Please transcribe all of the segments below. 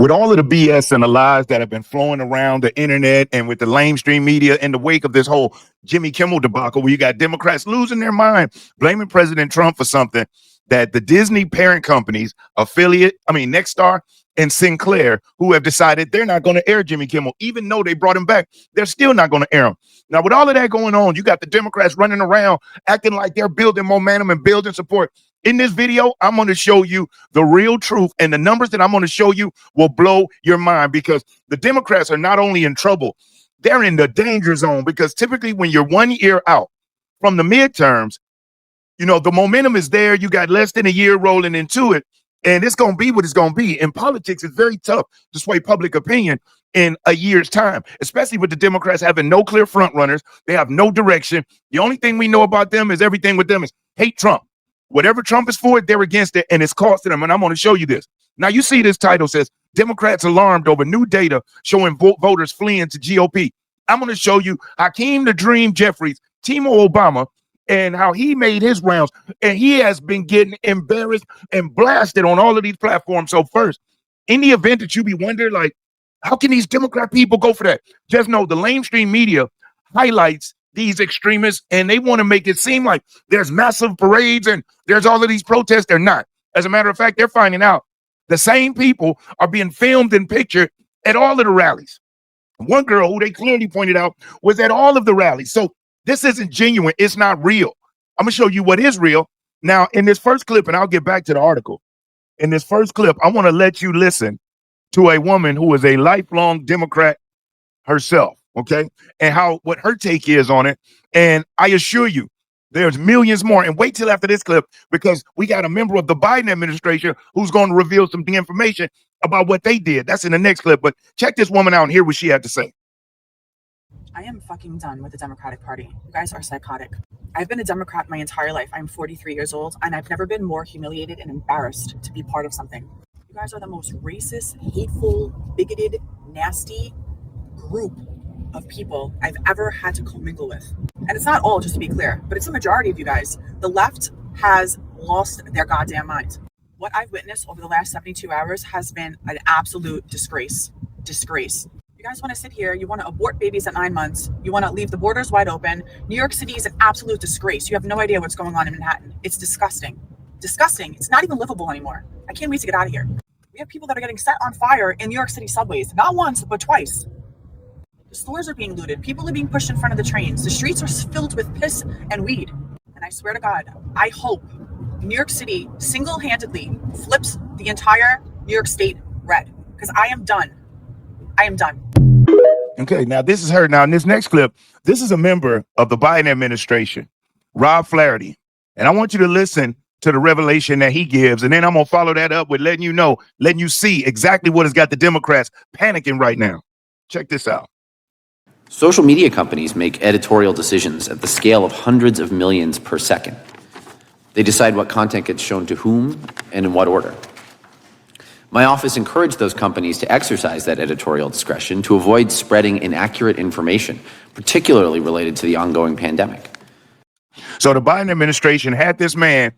with all of the BS and the lies that have been flowing around the internet and with the lamestream media in the wake of this whole Jimmy Kimmel debacle, where you got Democrats losing their mind, blaming President Trump for something that the Disney parent companies, Nexstar and Sinclair, who have decided they're not going to air Jimmy Kimmel, even though they brought him back, they're still not going to air him. Now, with all of that going on, you got the Democrats running around acting like they're building momentum and building support. In this video, I'm going to show you the real truth, and the numbers that I'm going to show you will blow your mind, because the Democrats are not only in trouble, they're in the danger zone, because typically when you're 1 year out from the midterms, the momentum is there. You got less than a year rolling into it, and it's going to be what it's going to be. In politics, it's very tough to sway public opinion in a year's time, especially with the Democrats having no clear front runners. They have no direction. The only thing we know about them is everything with them is hate Trump. Whatever Trump is for, they're against it, and it's costing them. And I'm going to show you this. Now, you see this title says, Democrats alarmed over new data showing voters fleeing to GOP. I'm going to show you Hakeem the Dream Jeffries, Timo Obama, and how he made his rounds. And he has been getting embarrassed and blasted on all of these platforms. So first, in the event that you be wondering, like, how can these Democrat people go for that? Just know the lamestream media highlights these extremists, and they want to make it seem like there's massive parades and there's all of these protests. They're not. As a matter of fact, they're finding out the same people are being filmed and pictured at all of the rallies. One girl who they clearly pointed out was at all of the rallies. So this isn't genuine. It's not real. I'm going to show you what is real. Now, in this first clip, and I'll get back to the article. In this first clip, I want to let you listen to a woman who is a lifelong Democrat herself. Okay, and what her take is on it. And I assure you, there's millions more. And wait till after this clip, because we got a member of the Biden administration who's going to reveal some information about what they did. That's in the next clip. But check this woman out and hear what she had to say. I am fucking done with the Democratic Party. You guys are psychotic. I've been a Democrat my entire life. I'm 43 years old, and I've never been more humiliated and embarrassed to be part of something. You guys are the most racist, hateful, bigoted, nasty group of people I've ever had to commingle with. And it's not all, just to be clear, but it's a majority of you guys. The left has lost their goddamn mind. What I've witnessed over the last 72 hours has been an absolute disgrace. Disgrace. You guys want to sit here, you want to abort babies at 9 months, you want to leave the borders wide open. New York City is an absolute disgrace. You have no idea what's going on in Manhattan. It's disgusting. Disgusting. It's not even livable anymore. I can't wait to get out of here. We have people that are getting set on fire in New York City subways, not once, but twice. The stores are being looted. People are being pushed in front of the trains. The streets are filled with piss and weed. And I swear to God, I hope New York City single-handedly flips the entire New York State red, because I am done. I am done. Okay, now this is her. Now in this next clip, this is a member of the Biden administration, Rob Flaherty. And I want you to listen to the revelation that he gives. And then I'm going to follow that up with letting you see exactly what has got the Democrats panicking right now. Check this out. Social media companies make editorial decisions at the scale of hundreds of millions per second. They decide what content gets shown to whom and in what order. My office encouraged those companies to exercise that editorial discretion to avoid spreading inaccurate information, particularly related to the ongoing pandemic. So the Biden administration had this man,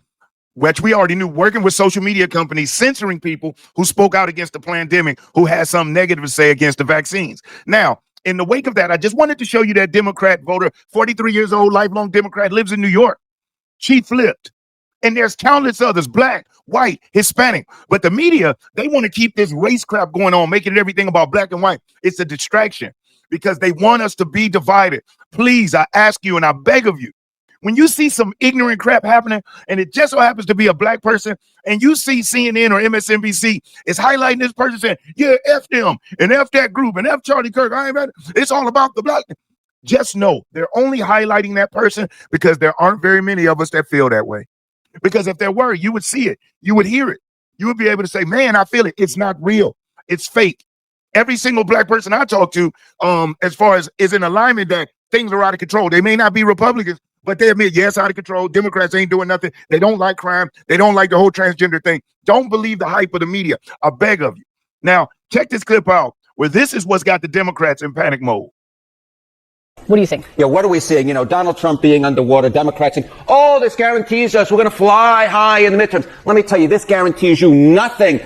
which we already knew, working with social media companies, censoring people who spoke out against the pandemic, who had something negative to say against the vaccines. Now, in the wake of that, I just wanted to show you that Democrat voter, 43 years old, lifelong Democrat, lives in New York. She flipped. And there's countless others, black, white, Hispanic. But the media, they want to keep this race crap going on, making everything about black and white. It's a distraction because they want us to be divided. Please, I ask you and I beg of you, when you see some ignorant crap happening and it just so happens to be a black person, and you see CNN or MSNBC is highlighting this person saying, yeah, F them and F that group and F Charlie Kirk, it's all about the black. Just know they're only highlighting that person because there aren't very many of us that feel that way. Because if there were, you would see it, you would hear it, you would be able to say, man, I feel it. It's not real. It's fake. Every single black person I talk to, as far as is in alignment that things are out of control. They may not be Republicans, but they admit, yes, out of control. Democrats ain't doing nothing. They don't like crime. They don't like the whole transgender thing. Don't believe the hype of the media. I beg of you. Now, check this clip out, where this is what's got the Democrats in panic mode. What do you think? Yeah, what are we seeing? Donald Trump being underwater, Democrats saying, oh, this guarantees us we're going to fly high in the midterms. Let me tell you, this guarantees you nothing,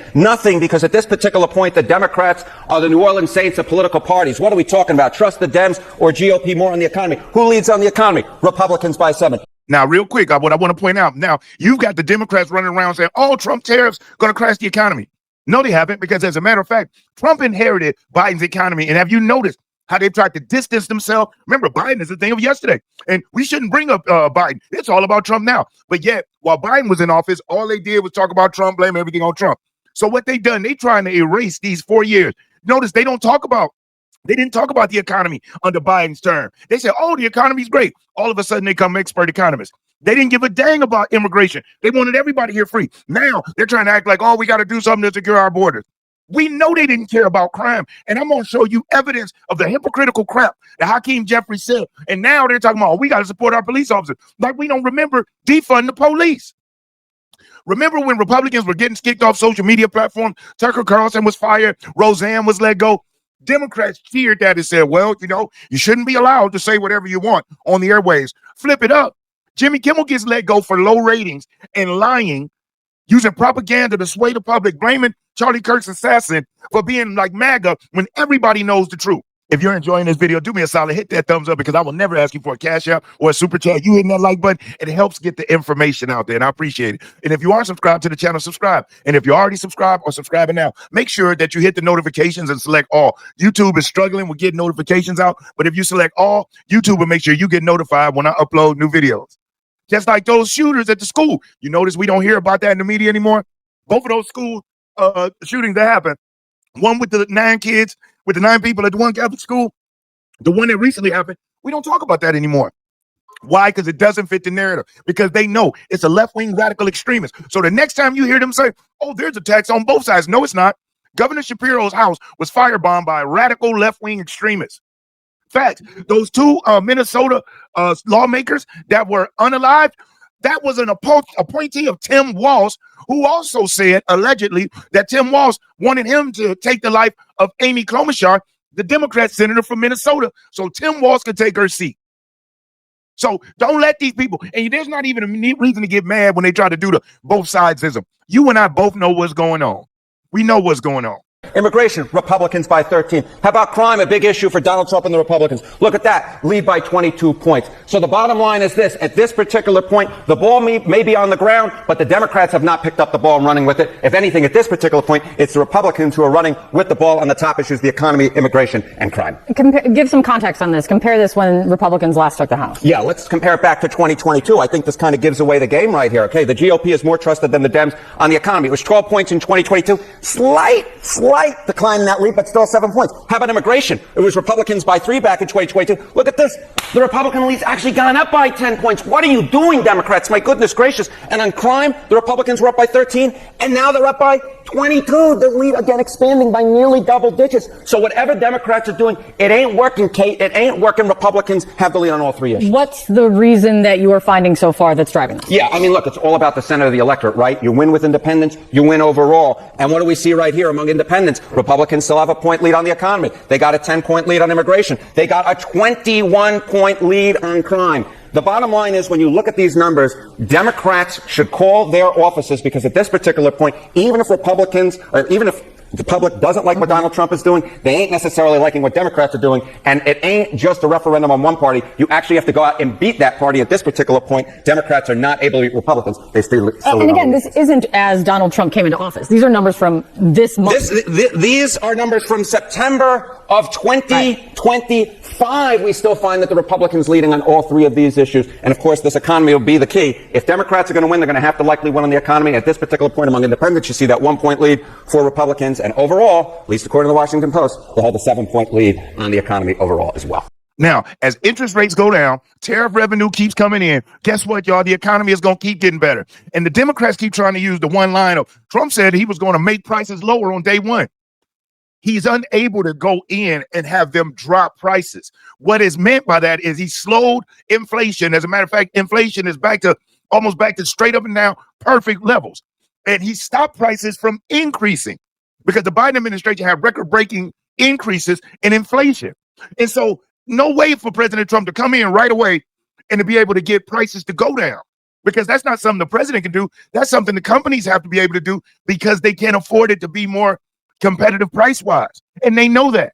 because at this particular point, the Democrats are the New Orleans Saints of political parties. What are we talking about? Trust the Dems or GOP more on the economy? Who leads on the economy? Republicans by 7. Now, real quick, what I want to point out, now, you've got the Democrats running around saying, oh, Trump tariffs going to crash the economy. No, they haven't, because as a matter of fact, Trump inherited Biden's economy. And have you noticed how they've tried to distance themselves? Remember, Biden is the thing of yesterday, and we shouldn't bring up Biden. It's all about Trump now. But yet, while Biden was in office, all they did was talk about Trump, blame everything on Trump. So what they done, they trying to erase these 4 years. Notice they didn't talk about the economy under Biden's term. They said, oh, the economy's great. All of a sudden, they come expert economists. They didn't give a dang about immigration. They wanted everybody here free. Now they're trying to act like, oh, we got to do something to secure our borders. We know they didn't care about crime. And I'm going to show you evidence of the hypocritical crap that Hakeem Jeffries said. And now they're talking about, oh, we got to support our police officers. Like we don't remember defund the police. Remember when Republicans were getting kicked off social media platforms? Tucker Carlson was fired. Roseanne was let go. Democrats cheered that and said, well, you shouldn't be allowed to say whatever you want on the airwaves. Flip it up. Jimmy Kimmel gets let go for low ratings and lying, using propaganda to sway the public, blaming Charlie Kirk's assassin for being like MAGA when everybody knows the truth. If you're enjoying this video, do me a solid, hit that thumbs up, because I will never ask you for a cash app or a super chat. You hitting that like button, it helps get the information out there, and I appreciate it. And if you aren't subscribed to the channel, subscribe. And if you're already subscribed or subscribing now, make sure that you hit the notifications and select all. YouTube is struggling with getting notifications out, but if you select all, YouTube will make sure you get notified when I upload new videos. Just like those shooters at the school. You notice we don't hear about that in the media anymore? Both of those school shootings that happened, one with the 9 kids, with the 9 people at the one Catholic school, the one that recently happened, we don't talk about that anymore. Why? Because it doesn't fit the narrative. Because they know it's a left-wing radical extremist. So the next time you hear them say, oh, there's attacks on both sides. No, it's not. Governor Shapiro's house was firebombed by a radical left-wing extremist. Fact, those 2 Minnesota lawmakers that were unalived, that was an appointee of Tim Walz, who also said, allegedly, that Tim Walz wanted him to take the life of Amy Klobuchar, the Democrat senator from Minnesota, so Tim Walz could take her seat. So don't let these people, and there's not even a reason to get mad when they try to do the both sidesism. You and I both know what's going on. We know what's going on. Immigration, Republicans by 13. How about crime? A big issue for Donald Trump and the Republicans. Look at that. Lead by 22 points. So the bottom line is this. At this particular point, the ball may be on the ground, but the Democrats have not picked up the ball and running with it. If anything, at this particular point, it's the Republicans who are running with the ball on the top issues, the economy, immigration, and crime. Give some context on this. Compare this when Republicans last took the House. Yeah, let's compare it back to 2022. I think this kind of gives away the game right here. Okay, the GOP is more trusted than the Dems on the economy. It was 12 points in 2022. Slight decline in that lead, but still 7 points. How about immigration? It was Republicans by 3 back in 2022. Look at this. The Republican lead's actually gone up by 10 points. What are you doing, Democrats? My goodness gracious. And on crime, the Republicans were up by 13, and now they're up by 22. The lead, again, expanding by nearly double digits. So whatever Democrats are doing, it ain't working, Kate. It ain't working. Republicans have the lead on all 3 issues. What's the reason that you are finding so far that's driving this? Yeah, I mean, look, it's all about the center of the electorate, right? You win with independents, you win overall. And what do we see right here among independents? Republicans still have a point lead on the economy. They got a 10-point lead on immigration. They got a 21-point lead on crime. The bottom line is, when you look at these numbers, Democrats should call their offices, because at this particular point, even if Republicans, or even if the public doesn't like what Donald Trump is doing, they ain't necessarily liking what Democrats are doing. And it ain't just a referendum on one party. You actually have to go out and beat that party. At this particular point, Democrats are not able to beat Republicans. They still and again, this isn't as Donald Trump came into office. These are numbers from this month. These are numbers from September of 2025. We still find that the Republicans leading on all 3 of these issues. And of course, this economy will be the key. If Democrats are going to win, they're going to have to likely win on the economy. At this particular point among independents, you see that 1-point lead for Republicans. And overall, at least according to the Washington Post, they'll have a 7-point lead on the economy overall as well. Now, as interest rates go down, tariff revenue keeps coming in. Guess what, y'all? The economy is going to keep getting better. And the Democrats keep trying to use the one line of Trump said he was going to make prices lower on day 1. He's unable to go in and have them drop prices. What is meant by that is he slowed inflation. As a matter of fact, inflation is almost back to straight up and down perfect levels. And he stopped prices from increasing because the Biden administration had record-breaking increases in inflation. And so no way for President Trump to come in right away and to be able to get prices to go down, because that's not something the president can do. That's something the companies have to be able to do because they can't afford it to be more competitive price-wise. And they know that.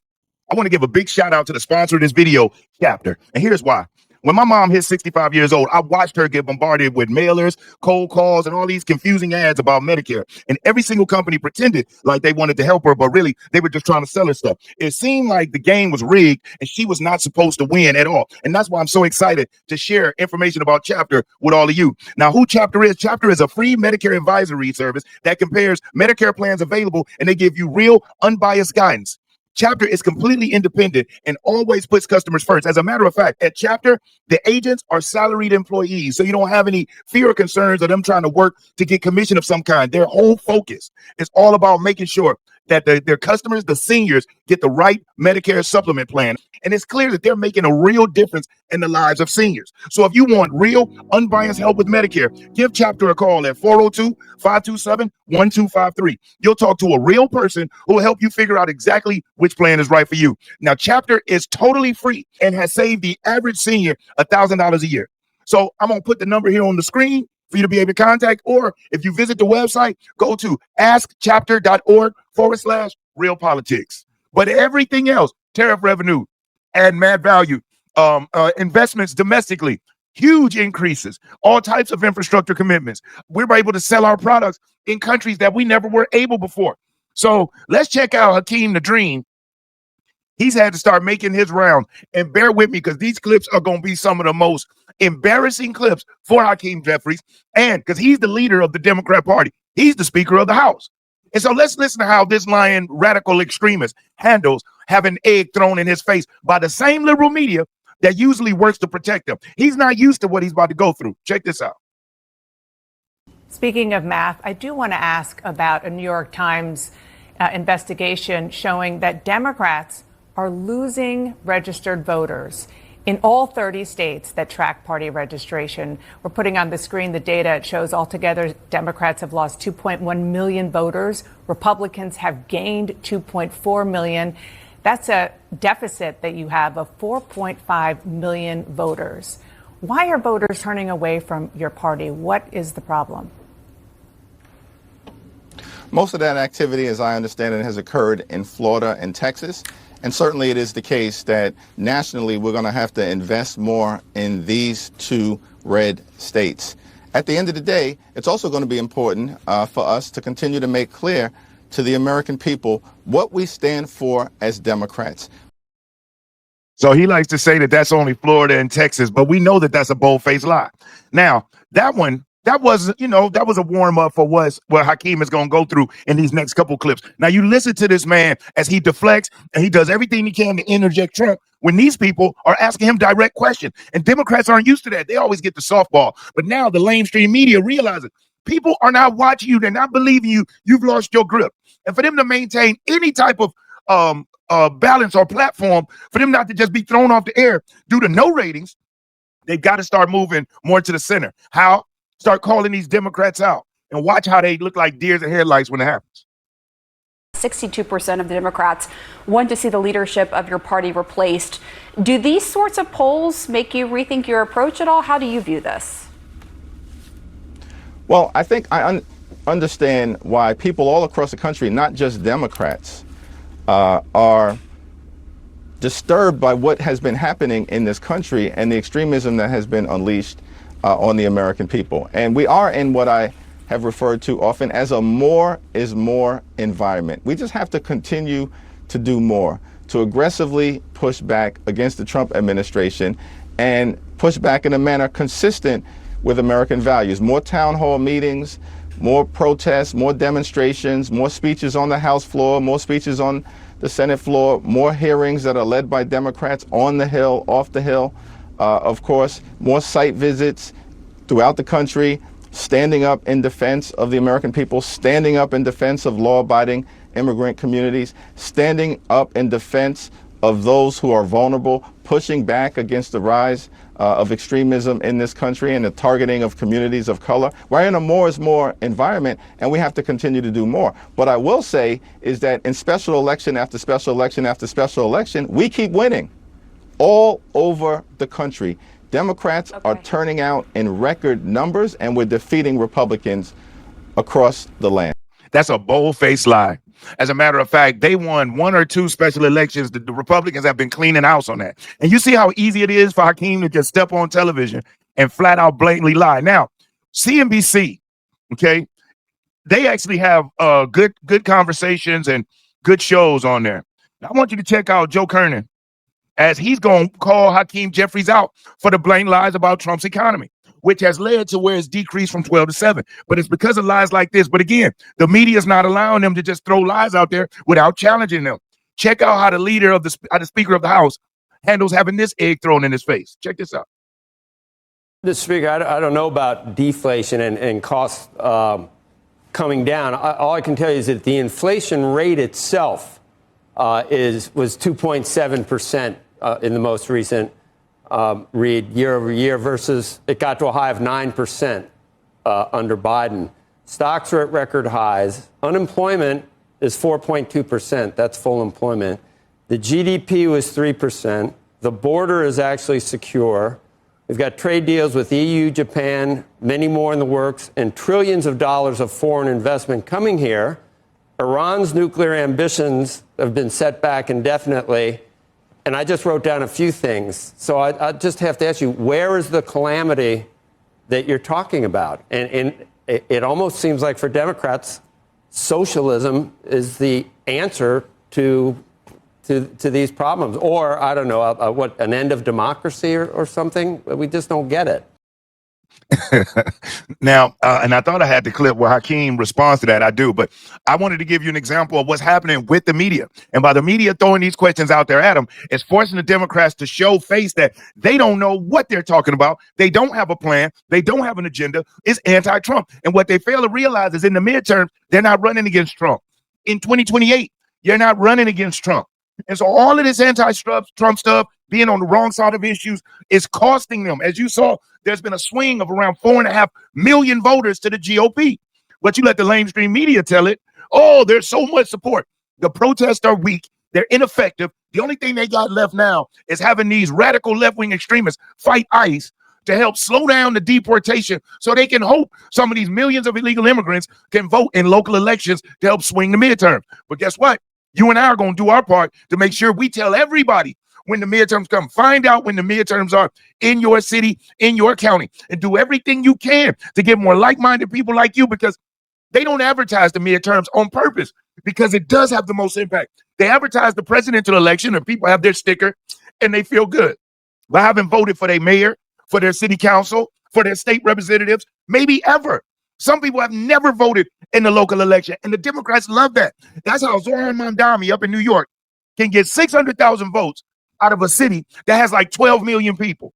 I want to give a big shout out to the sponsor of this video, Chapter. And here's why. When my mom hit 65 years old, I watched her get bombarded with mailers, cold calls, and all these confusing ads about Medicare. And every single company pretended like they wanted to help her, but really they were just trying to sell her stuff. It seemed like the game was rigged and she was not supposed to win at all. And that's why I'm so excited to share information about Chapter with all of you. Now, who Chapter is? Chapter is a free Medicare advisory service that compares Medicare plans available, and they give you real, unbiased guidance. Chapter is completely independent and always puts customers first. As a matter of fact, at Chapter, the agents are salaried employees, so you don't have any fear or concerns of them trying to work to get commission of some kind. Their whole focus is all about making sure that their customers, the seniors, get the right Medicare supplement plan. And it's clear that they're making a real difference in the lives of seniors. So if you want real, unbiased help with Medicare, give Chapter a call at 402-527-1253. You'll talk to a real person who will help you figure out exactly which plan is right for you. Now, Chapter is totally free and has saved the average senior $1,000 a year. So I'm going to put the number here on the screen for you to be able to contact, or if you visit the website, go to askchapter.org/realpolitics. But everything else, tariff revenue, add mad value, investments domestically, huge increases, all types of infrastructure commitments. We're able to sell our products in countries that we never were able before. So let's check out Hakeem the Dream. He's had to start making his round, and bear with me because these clips are going to be some of the most embarrassing clips for Hakeem Jeffries, and because he's the leader of the Democrat Party. He's the Speaker of the House. And so let's listen to how this lying radical extremist handles having egg thrown in his face by the same liberal media that usually works to protect him. He's not used to what he's about to go through. Check this out. Speaking of math, I do want to ask about a New York Times investigation showing that Democrats are losing registered voters in all 30 states that track party registration. We're putting on the screen the data. It shows altogether Democrats have lost 2.1 million voters. Republicans have gained 2.4 million. That's a deficit that you have of 4.5 million voters. Why are voters turning away from your party? What is the problem? Most of that activity, as I understand it, has occurred in Florida and Texas. And certainly it is the case that nationally we're going to have to invest more in these two red states. At the end of the day, it's also going to be important for us to continue to make clear to the American people what we stand for as Democrats. So he likes to say that that's only Florida and Texas, but we know that that's a bold-faced lie. Now, that was a warm-up for what Hakeem is going to go through in these next couple clips. Now, you listen to this man as he deflects and he does everything he can to interject Trump when these people are asking him direct questions. And Democrats aren't used to that. They always get the softball. But now the mainstream media realizes people are not watching you. They're not believing you. You've lost your grip. And for them to maintain any type of balance or platform, for them not to just be thrown off the air due to no ratings, they've got to start moving more to the center. How? Start calling these Democrats out and watch how they look like deers in headlights when it happens. 62% of the Democrats want to see the leadership of your party replaced. Do these sorts of polls make you rethink your approach at all? How do you view this? Well, I think I understand why people all across the country, not just Democrats, are disturbed by what has been happening in this country and the extremism that has been unleashed on the American people. And we are in what I have referred to often as a more is more environment. We just have to continue to do more, to aggressively push back against the Trump administration and push back in a manner consistent with American values. More town hall meetings, more protests, more demonstrations, more speeches on the House floor, more speeches on the Senate floor, more hearings that are led by Democrats on the Hill, off the Hill. Of course, more site visits throughout the country, standing up in defense of the American people, standing up in defense of law-abiding immigrant communities, standing up in defense of those who are vulnerable, pushing back against the rise of extremism in this country and the targeting of communities of color. We're in a more is more environment, and we have to continue to do more. What I will say is that in special election after special election after special election, we keep winning. all over the country. Democrats are Okay. turning out in record numbers, and we're defeating Republicans across the land. That's a bold-faced lie. As a matter of fact, they won 1 or 2 special elections. The Republicans have been cleaning house on that. And you see how easy it is for Hakeem to just step on television and flat out blatantly lie. Now, CNBC, okay, they actually have good conversations and good shows on there. Now, I want you to check out Joe Kernan, as he's going to call Hakeem Jeffries out for the blatant lies about Trump's economy, which has led to where it's decreased from 12 to 7. But it's because of lies like this. But again, the media is not allowing them to just throw lies out there without challenging them. Check out how the leader of the Speaker of the House handles having this egg thrown in his face. Check this out. Mr. Speaker, I don't know about deflation and costs coming down. All I can tell you is that the inflation rate itself was 2.7% in the most recent read year over year, versus it got to a high of 9% under Biden. Stocks are at record highs. Unemployment is 4.2%. That's full employment. The GDP was 3%. The border is actually secure. We've got trade deals with EU, Japan, many more in the works, and trillions of dollars of foreign investment coming here. Iran's nuclear ambitions have been set back indefinitely. And I just wrote down a few things. So I just have to ask you, where is the calamity that you're talking about? And it almost seems like for Democrats, socialism is the answer to these problems. Or, I don't know, what, an end of democracy or something? We just don't get it. Now, and I thought I had the clip where Hakeem responds to that. I do, but I wanted to give you an example of what's happening with the media. And by the media throwing these questions out there at them, it's forcing the Democrats to show face that they don't know what they're talking about. They don't have a plan. They don't have an agenda. It's anti-Trump. And what they fail to realize is in the midterm, they're not running against Trump. In 2028, you're not running against Trump. And so all of this anti-Trump stuff, being on the wrong side of issues, is costing them. As you saw, there's been a swing of around 4.5 million voters to the GOP. But you let the lamestream media tell it, oh, there's so much support. The protests are weak. They're ineffective. The only thing they got left now is having these radical left-wing extremists fight ICE to help slow down the deportation so they can hope some of these millions of illegal immigrants can vote in local elections to help swing the midterm. But guess what? You and I are going to do our part to make sure we tell everybody when the midterms come. Find out when the midterms are in your city, in your county, and do everything you can to get more like-minded people like you, because they don't advertise the midterms on purpose, because it does have the most impact. They advertise the presidential election and people have their sticker and they feel good. But I haven't voted for their mayor, for their city council, for their state representatives, maybe ever. Some people have never voted in the local election, and the Democrats love that. That's how Zoran Mondami up in New York can get 600,000 votes out of a city that has like 12 million people.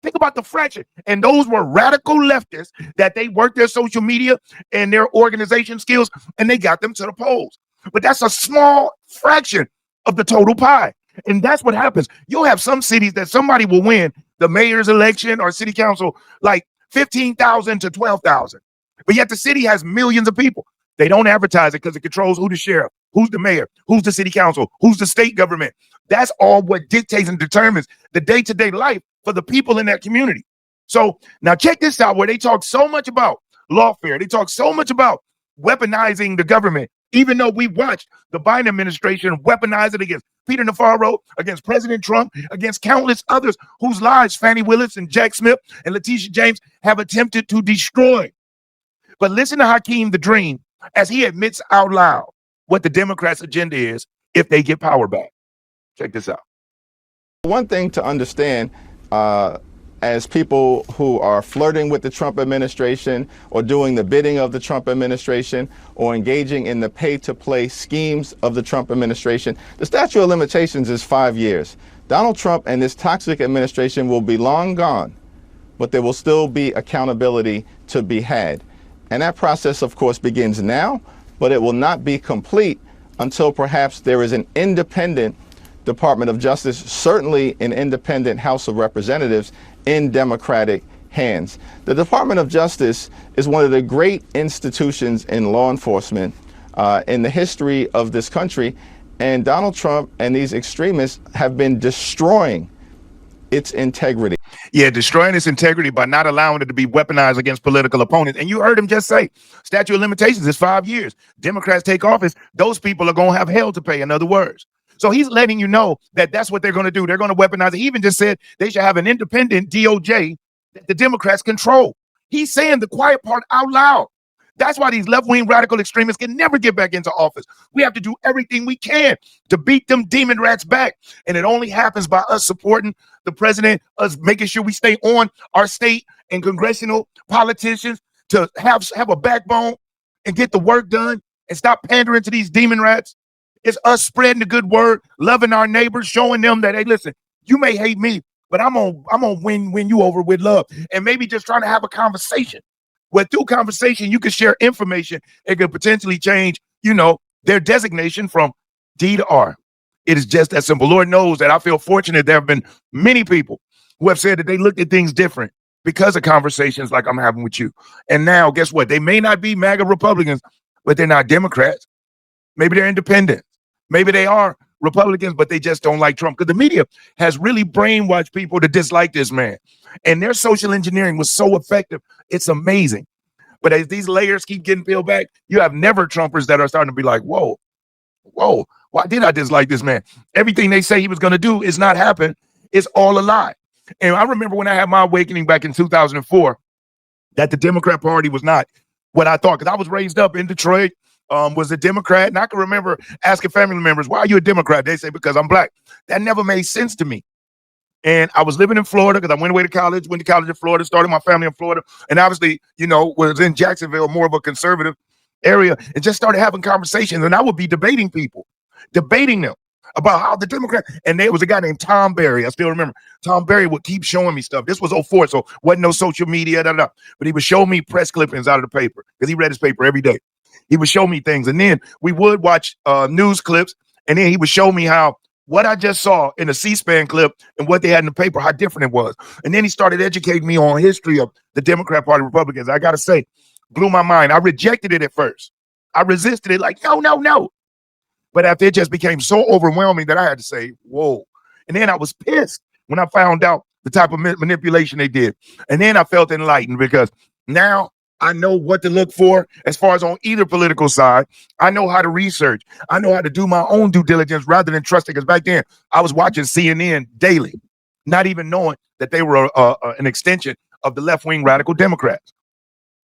Think about the fraction. And those were radical leftists that they worked their social media and their organization skills, and they got them to the polls. But that's a small fraction of the total pie. And that's what happens. You'll have some cities that somebody will win the mayor's election or city council like 15,000 to 12,000. But yet the city has millions of people. They don't advertise it because it controls who the sheriff, who's the mayor, who's the city council, who's the state government. That's all what dictates and determines the day-to-day life for the people in that community. So now check this out, where they talk so much about lawfare. They talk so much about weaponizing the government, even though we watched the Biden administration weaponize it against Peter Navarro, against President Trump, against countless others whose lives Fannie Willis and Jack Smith and Letitia James have attempted to destroy. But listen to Hakeem the Dream as he admits out loud what the Democrats' agenda is if they get power back. Check this out. One thing to understand, as people who are flirting with the Trump administration or doing the bidding of the Trump administration or engaging in the pay-to-play schemes of the Trump administration, the statute of limitations is 5 years. Donald Trump and this toxic administration will be long gone, but there will still be accountability to be had. And that process, of course, begins now, but it will not be complete until perhaps there is an independent Department of Justice, certainly an independent House of Representatives in Democratic hands. The Department of Justice is one of the great institutions in law enforcement in the history of this country, and Donald Trump and these extremists have been destroying its integrity. Yeah, destroying its integrity by not allowing it to be weaponized against political opponents. And you heard him just say, statute of limitations is 5 years. Democrats take office, those people are going to have hell to pay, in other words. So he's letting you know that that's what they're going to do. They're going to weaponize it. He even just said they should have an independent DOJ that the Democrats control. He's saying the quiet part out loud. That's why these left-wing radical extremists can never get back into office. We have to do everything we can to beat them demon rats back. And it only happens by us supporting the president, us making sure we stay on our state and congressional politicians to have a backbone and get the work done and stop pandering to these demon rats. It's us spreading the good word, loving our neighbors, showing them that, hey, listen, you may hate me, but I'm gonna win you over with love. And maybe just trying to have a conversation. Where through conversation, you can share information. It could potentially change, their designation from D to R. It is just that simple. Lord knows that I feel fortunate. There have been many people who have said that they looked at things different because of conversations like I'm having with you. And now, guess what? They may not be MAGA Republicans, but they're not Democrats. Maybe they're independent. Maybe they are Republicans, but they just don't like Trump. Because the media has really brainwashed people to dislike this man. And their social engineering was so effective. It's amazing. But as these layers keep getting peeled back, you have never Trumpers that are starting to be like, whoa, why did I dislike this man? Everything they say he was going to do is not happen. It's all a lie. And I remember when I had my awakening back in 2004, that the Democrat Party was not what I thought. Because I was raised up in Detroit, was a Democrat. And I can remember asking family members, why are you a Democrat? They say, because I'm black. That never made sense to me. And I was living in Florida because I went to college in Florida, started my family in Florida. And obviously, was in Jacksonville, more of a conservative area, and just started having conversations. And I would be debating them about how the Democrat, and there was a guy named Tom Berry. I still remember Tom Berry would keep showing me stuff. This was 2004, so wasn't no social media, but he would show me press clippings out of the paper because he read his paper every day. He would show me things. And then we would watch news clips, and then he would show me how what I just saw in a C-SPAN clip and what they had in the paper, how different it was. And then he started educating me on history of the Democrat Party, Republicans. I got to say, blew my mind. I rejected it at first. I resisted it like, no. But after it just became so overwhelming that I had to say, whoa. And then I was pissed when I found out the type of manipulation they did. And then I felt enlightened because now I know what to look for as far as on either political side. I know how to research. I know how to do my own due diligence rather than trusting. Because back then, I was watching CNN daily, not even knowing that they were an extension of the left-wing radical Democrats.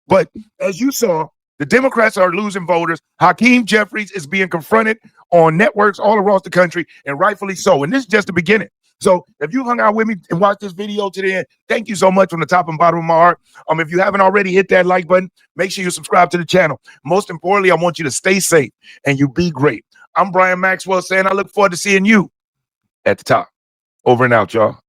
But as you saw, the Democrats are losing voters. Hakeem Jeffries is being confronted on networks all across the country, and rightfully so. And this is just the beginning. So if you hung out with me and watched this video to the end, thank you so much from the top and bottom of my heart. If you haven't already, hit that like button. Make sure you subscribe to the channel. Most importantly, I want you to stay safe and you be great. I'm Brian Maxwell saying I look forward to seeing you at the top. Over and out, y'all.